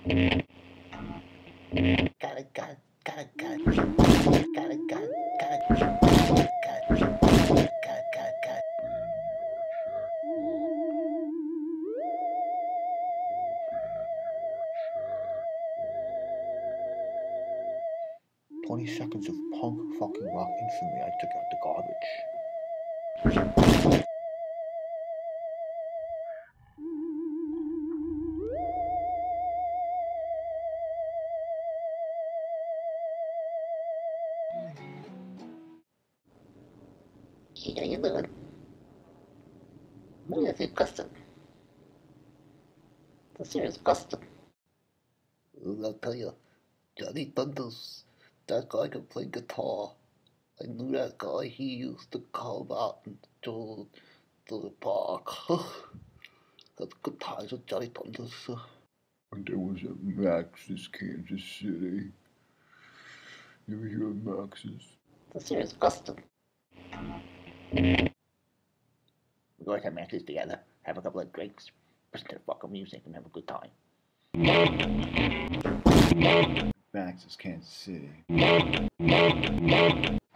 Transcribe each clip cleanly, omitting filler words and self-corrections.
Got it, got it, got it, got it. Got it, got it, got it. Got it, got it, got it. 20 seconds of punk fucking rock infamy. I took out the garbage. How you doing? What is it, custom? The serious custom. I'll tell you, Johnny Thunders, that guy can play guitar. I knew that guy. He used to come out and to the park. Got good times with Johnny Thunders. And there was at Max's, Kansas City. You ever hear of Max's? The serious custom. We always have Max's together, have a couple of drinks, listen to the fucking music, and have a good time. Max's, Kansas City.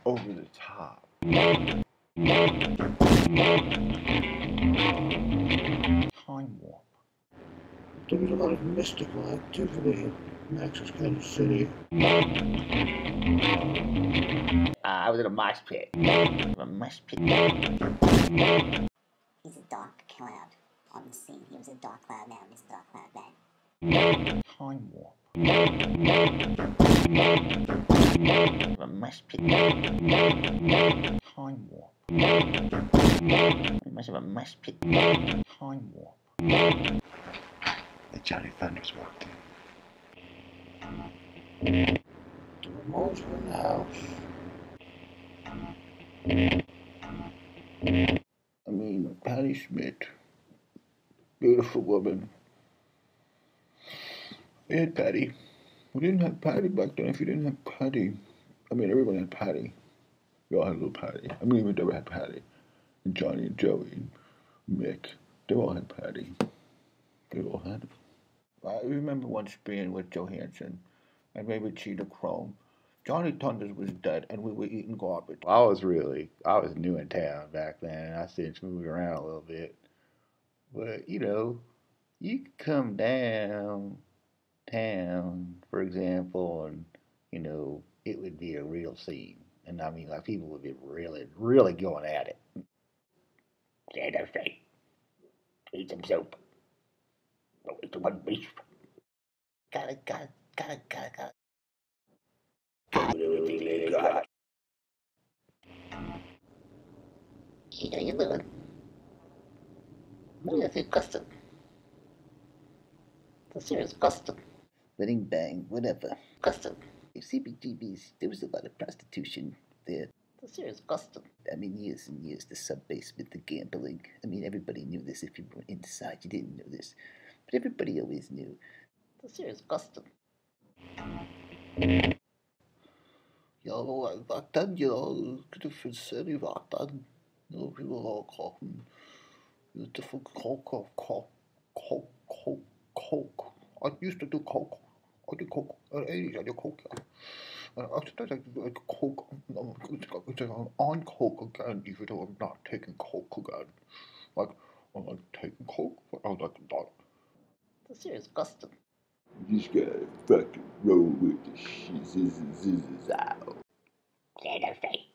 Over the top. Time warp. There was a lot of mystical activity in Max's, Kansas City. I was in a mosh pit. A mosh pit. He's a dark cloud on the scene. He was a dark cloud now, he's a dark cloud then. Time warp. A mosh pit. Time warp. We must have a mosh pit. Time warp. And Johnny Thunders walked in. The remotes were in the house. I mean, Patti Smith, beautiful woman. We had Patti. We didn't have Patti back then. If you didn't have Patti, I mean, everyone had Patti. We all had a little Patti. I mean, we never had Patti. And Johnny and Joey and Mick, they all had Patti. They all had it. I remember once being with Johansson and maybe Cheetah Chrome. Johnny Thunders was dead, and we were eating garbage. I was new in town back then. I still moved around a little bit. But, you know, you could come downtown, for example, and, you know, it would be a real scene. And I mean, like, people would be really, really going at it. Stand up straight. Eat some soap. Don't eat the one beef. Got it, got it, got it, got it, got it. Got everything they got. How you doing? What is it, custom? The serious custom. Wedding bang, whatever. Custom. CBGB's, there was a lot of prostitution there. The serious custom. I mean, years and years, the sub-basement, the gambling. I mean, everybody knew this. If you were inside, you didn't know this. But everybody always knew. The serious custom. Yo, back then, you know, different city back then. You know, people were all coughing. Different coke. I used to do coke. I did coke. In the 80s, I did coke, yeah. And I started like coke. I'm on coke again, even though I'm not taking coke again. Like, I'm like taking coke, but I was like, not. The serious custom. You just gotta fucking roll with the shizzles out. Stand up straight.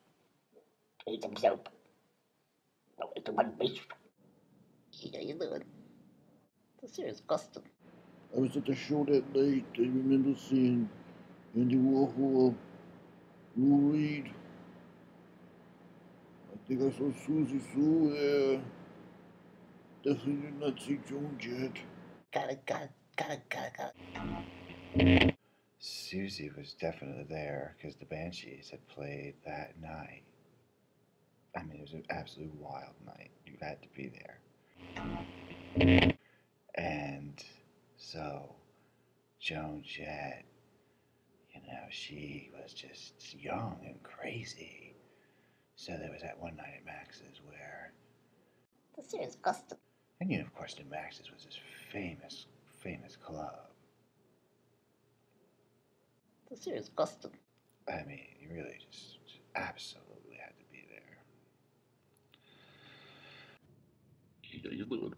Eat some soap. Don't eat the one beef. How you doing? The serious custom. I was at the show that night. I remember seeing Andy Warhol, Lou Reed. I think I saw Susie Sue there. Definitely did not see Joan yet. Got it. Susie was definitely there because the Banshees had played that night. I mean, it was an absolute wild night. You had to be there. And so, Joan Jett, you know, she was just young and crazy. So there was that one night at Max's where... The serious custom. And, you know, of course, the Max's was this famous club. It's a serious custom. I mean, you really just absolutely had to be there. Yeah, you little.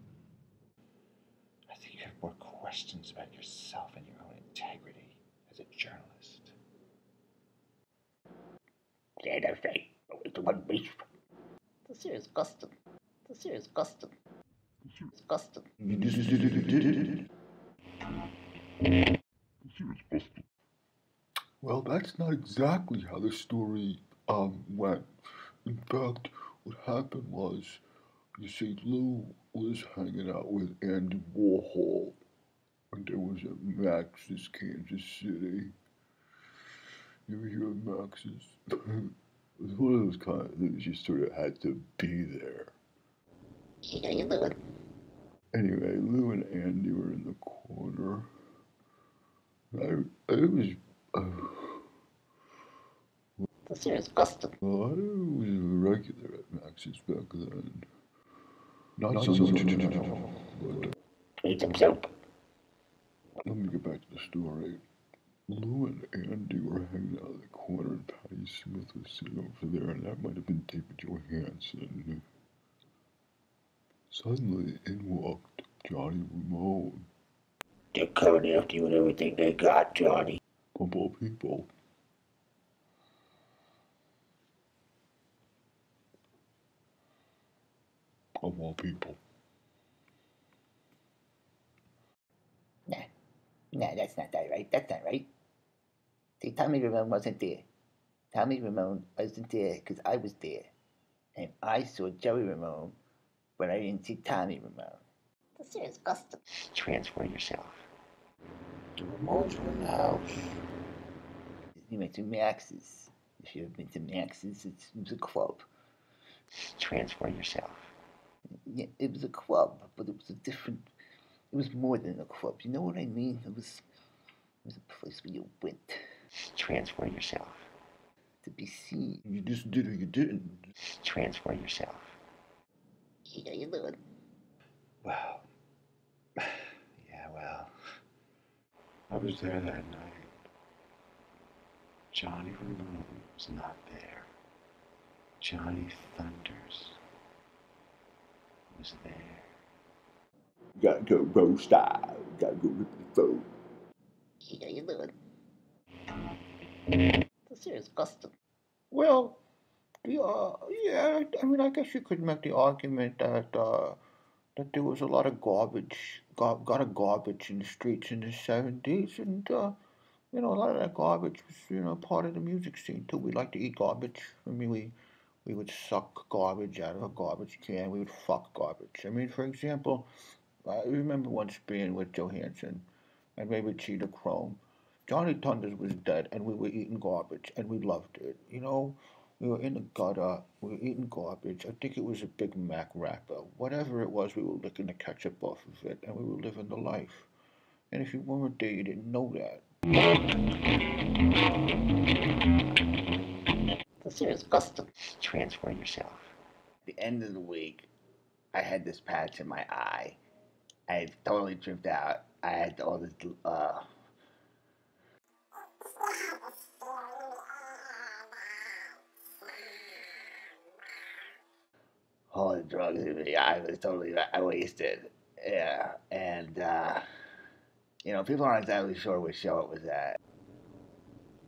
I think you have more questions about yourself and your own integrity as a journalist. Yeah, that's right. It's one beast. It's a serious custom. It's a serious custom. It's custom. You just did it. Well, that's not exactly how the story went. In fact, what happened was, you see, Lou was hanging out with Andy Warhol, and there was at Max's, Kansas City. You ever hear of Max's? It was one of those kind of things you sort of had to be there. Yeah, you little. Anyway, Lou and Andy were in the corner. I was. It's a serious custom. Well, I was a regular at Max's back then. Not so much now, but Eat some soup. let me get back to the story. Lou and Andy were hanging out in the corner, and Patty Smith was sitting over there, and that might have been David Johansen. Suddenly, in walked Johnny Ramone. They're coming after you and everything they got, Johnny. Of all people. Of all people. Nah, that's not that right. That's not right. See, Tommy Ramone wasn't there. Tommy Ramone wasn't there because I was there. And I saw Joey Ramone, but I didn't see Tommy Ramone. It's a serious custom. Transform yourself. The Ramones were in the house. You went to Max's. If you've been to Max's, it was a club. Transform yourself. Yeah, it was a club, but it was a different. It was more than a club. You know what I mean? It was a place where you went. Transform yourself. To be seen. You just did or you didn't. Transform yourself. Yeah, you do it. Well, yeah, well, I was there that night. Johnny Ramone was not there. Johnny Thunders was there. Gotta go roll style. Gotta go rip the phone. Yeah, you do it. It's a serious custom. Well, yeah, I mean, I guess you could make the argument that there was a lot of garbage, garbage in the streets in the 70s, and you know, a lot of that garbage was, part of the music scene too. We like to eat garbage. I mean, we would suck garbage out of a garbage can. We would fuck garbage. I mean, for example, I remember once being with Johansson and maybe Cheetah Chrome. Johnny Thunders was dead, and we were eating garbage, and we loved it. You know, we were in the gutter, we were eating garbage. I think it was a Big Mac wrapper. Whatever it was, we were licking the ketchup off of it, and we were living the life. And if you weren't there, you didn't know that. It's a serious custom. Transform yourself. At the end of the week, I had this patch in my eye. I had totally tripped out. I had all this, all the drugs in me. I was totally wasted. Yeah, and, people aren't exactly sure which show it was at.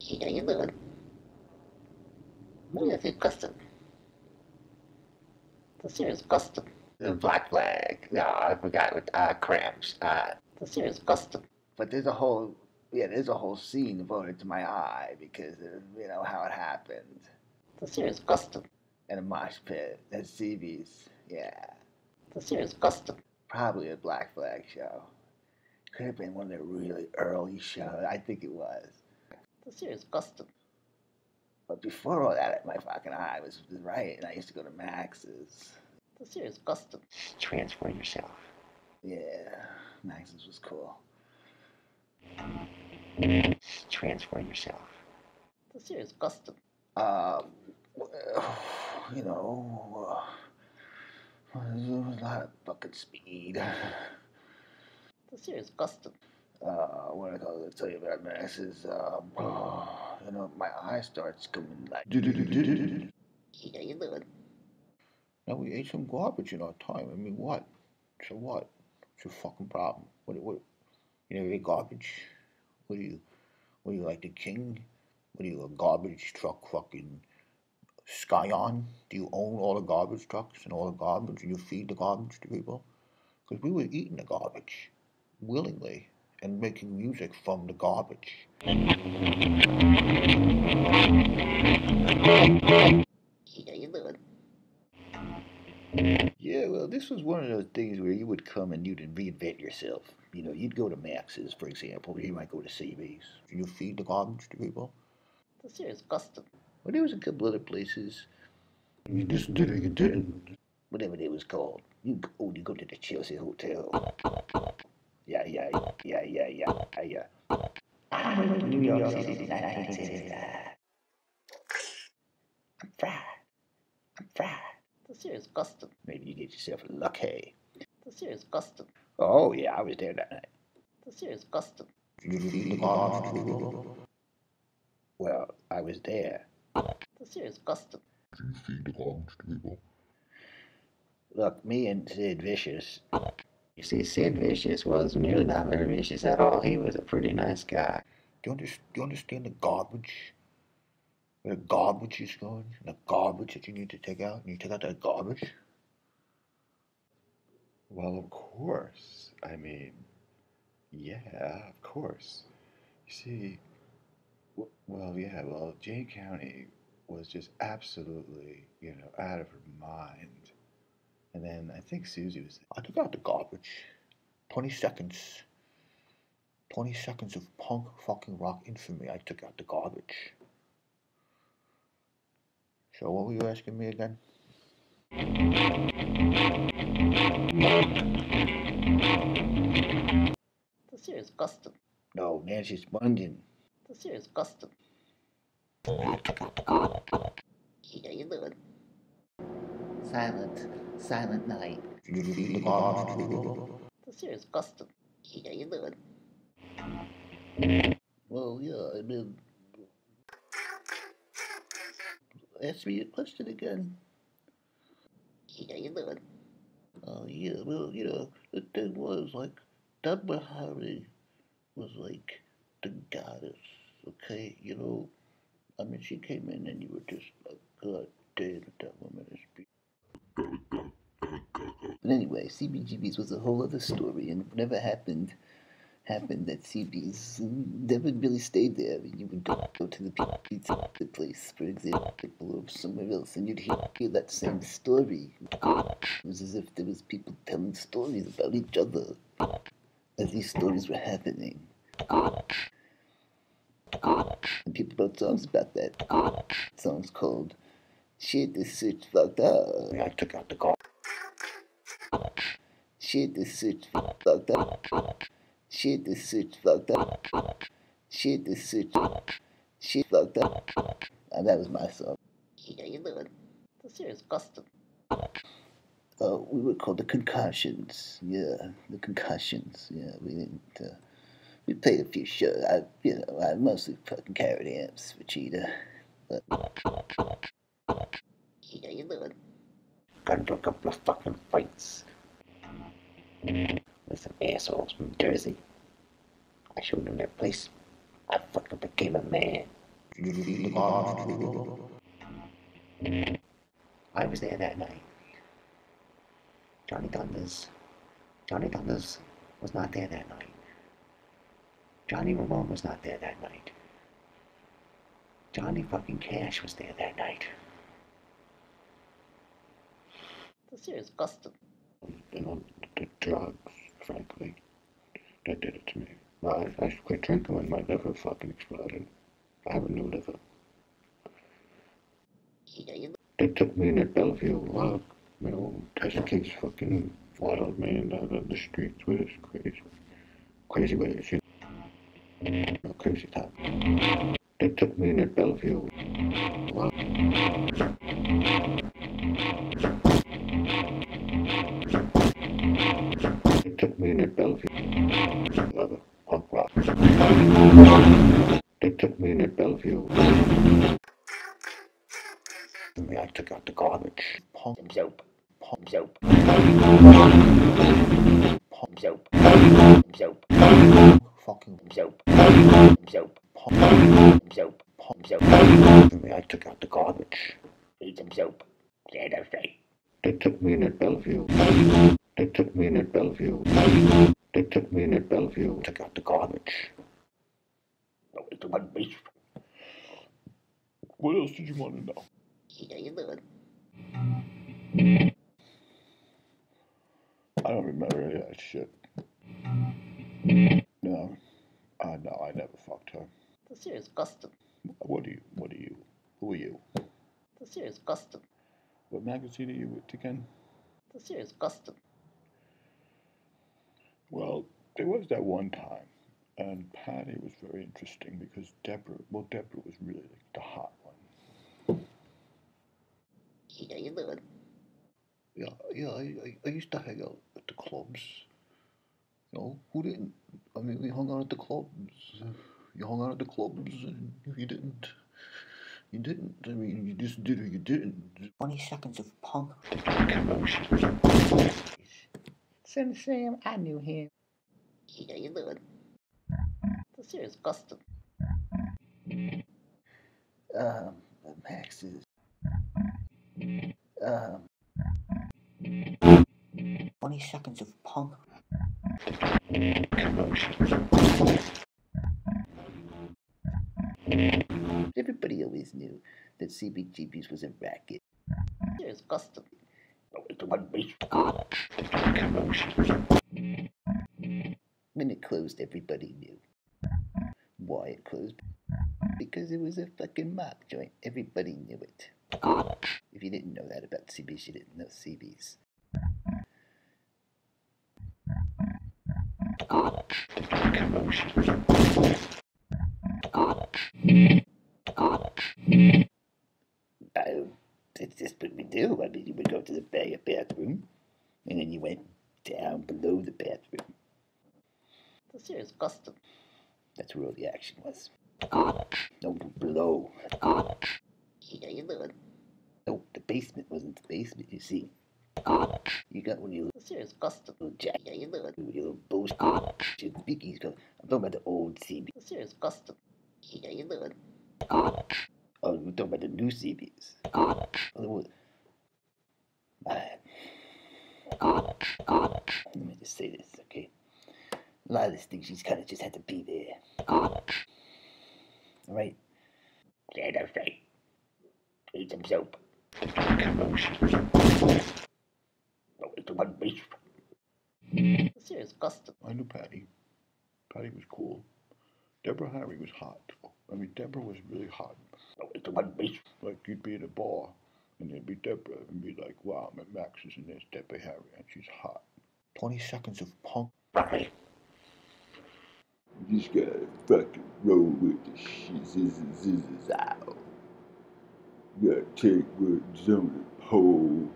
Yeah, you live it. Maybe that's a custom. It's a serious custom. The Black Flag. No, I forgot what, cramps. It's a serious custom. But there's a whole scene devoted to my eye because of, how it happened. It's a serious custom. And a mosh pit at CB's. Yeah. It's a serious custom. Probably a Black Flag show. Could have been one of their really early shows. I think it was. It's a serious custom. But before all that, my fucking eye was right, and I used to go to Max's. It's a serious custom. Transform yourself. Yeah, Max's was cool. Transform yourself. It's a serious custom. You know, there was a lot of fucking speed. It's a serious custom. what I gotta tell you about Max is, you know, my eye starts going like. How you doing? Now we ate some garbage in our time. I mean, what? So what? What's your fucking problem? What? You never ate garbage? What are you? What are you, like the king? What are you, a garbage truck fucking scion? Do you own all the garbage trucks and all the garbage, and you feed the garbage to people? Because we were eating the garbage willingly and making music from the garbage. How you doing? Yeah, well, this was one of those things where you would come and you'd reinvent yourself. You know, you'd go to Max's, for example, or you might go to CB's. You feed the garbage to people. The serious custom. Well, there was a couple other places. You just did it, you didn't. Whatever they was called. You go to the Chelsea Hotel. Yeah. I went to New York City in 1969. I'm fried. The serious custom. Maybe you get yourself lucky. The serious custom. Oh, yeah, I was there that night. The serious custom. Did you feed the garbage to people? Well, I was there. The serious custom. Did you feed the garbage to people? Look, me and Sid Vicious. You see, Sid Vicious was really not very vicious at all. He was a pretty nice guy. Do you understand the garbage? Where the garbage is going? The garbage that you need to take out? And you take out that garbage? Well, of course. I mean, yeah, of course. You see, well, Jane County was just absolutely, out of her mind. And then I think Susie was. I took out the garbage. 20 seconds. 20 seconds of punk fucking rock infamy. I took out the garbage. So what were you asking me again? The serious custom. No, Nancy's London. The serious custom. I took out the garbage. How you doing? Silent night. Did you feed the garbage to people? The serious custom. How you doing? Well, yeah, I mean... Ask me a question again. How you doing? Yeah, well, the thing was, like, Deborah Harry was, like, the goddess, okay? I mean, she came in and you were just like, God damn, that woman is beautiful. But anyway, CBGB's was a whole other story, and whatever happened at CB's never really stayed there. I mean, you would go to the pizza place, for example, or somewhere else, and you'd hear that same story. It was as if there was people telling stories about each other as these stories were happening. And people wrote songs about that. Songs called Shit, This Shit's Fucked Up. I took out the garbage. Shit, this shit's fucked up. Shit, this shit's fucked up. Shit, this shit's fucked up. And that was my song. How you doing? The serious custom. We were called the Concussions. Yeah, the Concussions. Yeah, we didn't. We played a few shows. I mostly fucking carried amps for Cheetah. But How you doing? Got into a couple of fucking fights with some assholes from Jersey. I showed them their place. I fucking became a man. did you feed the garbage to people? I was there that night. Johnny Thunders was not there that night. Johnny Ramone was not there that night. Johnny fucking Cash was there that night. The serious custom. The drugs, frankly, that did it to me. I quit drinking when my liver fucking exploded. I have a new liver. How you doing? They took me in at Bellevue, test case fucking wild man down on the streets with his crazy ways, crazy time. They took me in at Bellevue. They took me in at Bellevue. Punk They took me in at Bellevue. I took out the garbage. Pump soap. Pump soap. Pump soap. Soap. Fucking Soap. Soap. Pump soap. Pump soap. I took out the garbage. Eat some soap. Stand up straight. They took me in at Bellevue. They took me in at Bellevue. They took me in at Bellevue. Took out the garbage. No, it's a one beast. What else did you want to know? How you doing? I don't remember any of that shit. No. No, I never fucked her. The serious custom. What are you? Who are you? The serious custom. What magazine are you with again? The serious custom. Well, there was that one time, and Patty was very interesting because Deborah was really like the hot one. How you doing? Yeah, I used to hang out at the clubs. You know, who didn't? I mean, we hung out at the clubs. You hung out at the clubs, and if you didn't, you didn't. I mean, you just did or you didn't. 20 seconds of punk. Son Sam, I knew him. How you doing? The serious custom. Max is. 20 seconds of punk. Everybody always knew that CBGB's was a racket. Serious custom. No, it's a one beast. When it closed, everybody knew. Why it closed? Because it was a fucking mock joint. Everybody knew it. If you didn't know that about CBs, you didn't know CBs. It's just what we do. I mean, you would go to the bathroom, and then you went down below the bathroom. The serious custom. That's where all the action was. No, below. How you doing? No, the basement wasn't the basement, you see. You got when you serious custom little jack. How you doing? With your little boast. Your biggies go. I'm talking about the old CB. The serious custom. How you doing? Oh, we're talking about the new CBs. Man. Let me just say this, okay? A lot of these things, she's kind of just had to be there. Alright? Stand up straight. Eat some soap. No, it's a one beast. The serious custom. I knew Patty. Patty was cool. Deborah Harry was hot. I mean, Deborah was really hot. No, it's a one beast. Like, you'd be at a bar, and there'd be Deborah, and be like, wow, my Max is in there's Deborah Harry, and she's hot. 20 seconds of punk. You just gotta fucking roll with the shit out. You gotta take what's on the pole,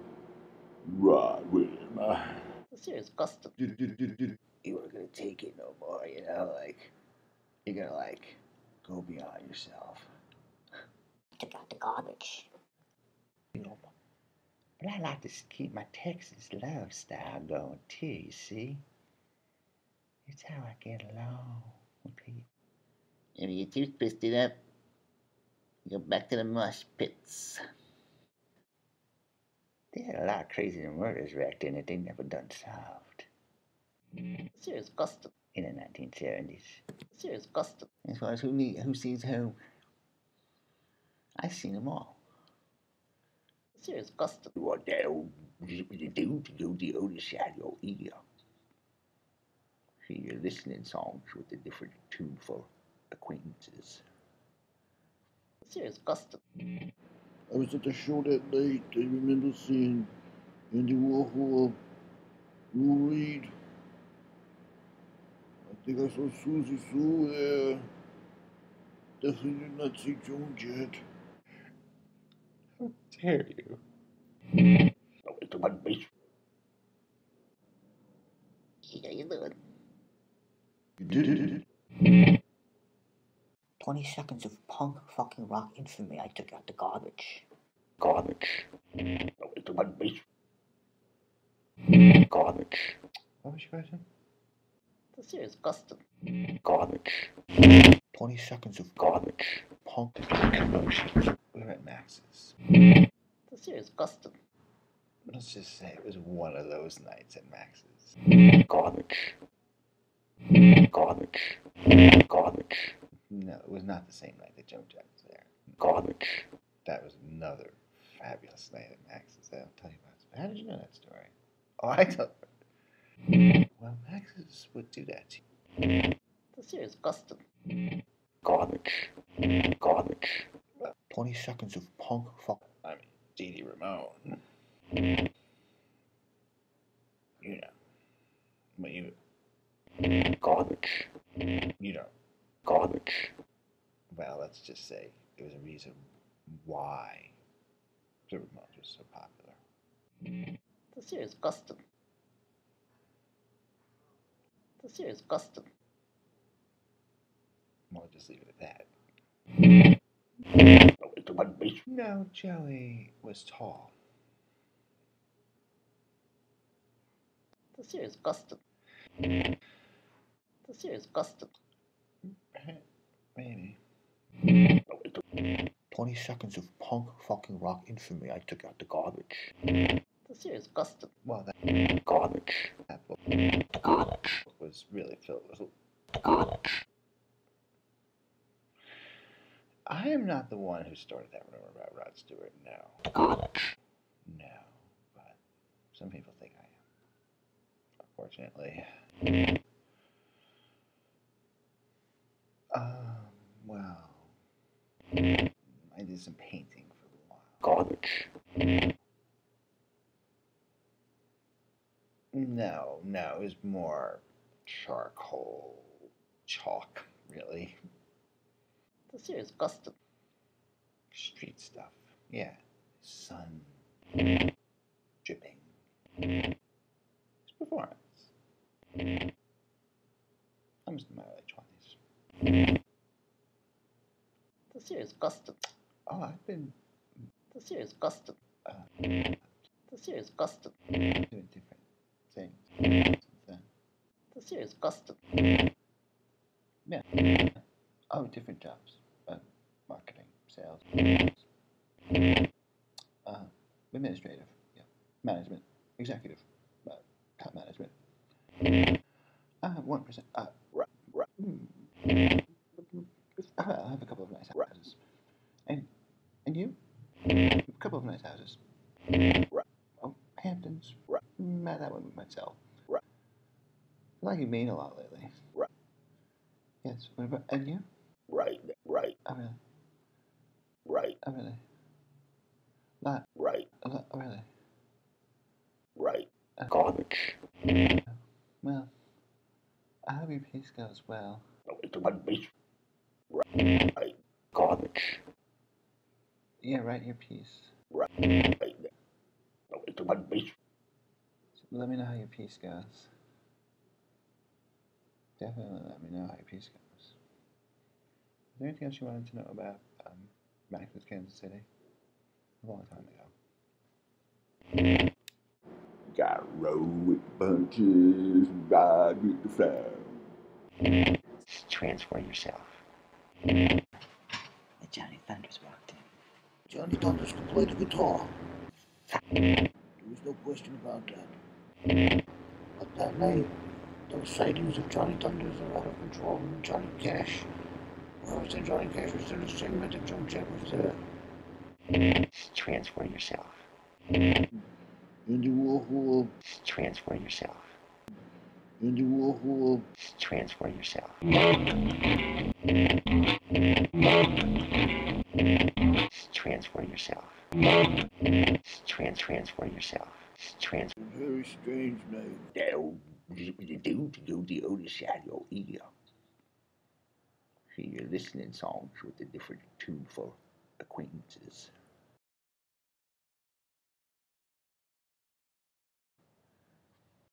ride with him. The serious custom. You aren't gonna take it no more, you know? Like, you're gonna, like, go beyond yourself. Took out the garbage. You know, but I like to keep my Texas love style going too, you see? It's how I get along with people. And when your tooth twisted up, you go back to the mosh pits. They had a lot of crazy murders back then that they never done solved. Serious custom in the 1970s. Serious custom. As far as who sees who, I've seen them all. Serious custom. You want that old dude to go the other side of your ear. See, you're listening songs with a different tune for acquaintances. Serious custom. I was at the show that night. I remember seeing Andy Warhol, Lou Reed. I think I saw Susie Sue there. Definitely did not see Jones yet. How dare you? No, it's a one beast. How you doing? You did it. 20 seconds of punk fucking rock infamy. I took out the garbage. Garbage. Garbage. Garbage. What was your question? The serious custom. Garbage. 20 seconds of Garbage. punk. Commotion. We were at Max's. The serious custom. Let's just say it was one of those nights at Max's. Garbage. Garbage. Garbage. No, it was not the same night that Joe Jack was there. Garbage. That was another fabulous night at Max's. I'll tell you about it. How did you know that story? Oh, I told her. Well, Max's would do that to you. The serious custom. Garbage. Garbage. 20 seconds of punk fuck. I mean, Dee Ramone. You know. But you Garbage. know. Garbage. Well, let's just say it was a reason why the Ramones was so popular. The serious custom. The serious custom. We'll just leave it at that. Garbage. No, Joey was tall. The serious custom. The serious custom. Maybe. 20 seconds of punk fucking rock infamy. I took out the garbage. The serious custom. Well, that Garbage. book Garbage. was really filled with. Garbage. I am not the one who started that rumor about Rod Stewart. No. Garbage. No. But some people think I am. Unfortunately. Well. I did some painting for a while. Garbage. No, it was more charcoal, chalk, really. The serious custom. Street stuff. Yeah. Sun. Dripping. It's performance. I was in my early 20s. The serious custom. Oh, I've been The serious custom. doing The serious custom. different things since then. The serious custom. Yeah. Oh, different jobs. Marketing, sales. Administrative. Yeah. Management. Executive. Top management. 1%. I have a couple of nice houses. And you? A couple of nice houses. Oh, Hamptons. That one we might sell. I feel like you mean a lot lately. Yes. What about, and you? Right. Oh, really? Right. Oh, really? Lot. Right. A lot. Oh, really? Right. Garbage. Well, I hope your piece goes well. Garbage. Right. Garbage. Yeah, write your piece. Right. Garbage. So let me know how your piece goes. Definitely let me know how your piece goes. Is there anything else you wanted to know about Max's Kansas City? A long time ago. Got roll with bunches, ride with the flow. Transfer yourself. And Johnny Thunders walked in. Johnny Thunders can play the guitar. There was no question about that. But that night, those sightings of Johnny Thunders are out of control, and Johnny Cash. Well, I said Johnny Cash was there the same night that Joe Jack was there. Transfer yourself. Andy Warhol. Transfer yourself. Andy Warhol. Transfer yourself. Transfer yourself. Transfer yourself. Very strange night. That'll do to go the other side of your ear. See your listening songs with a different tune for acquaintances.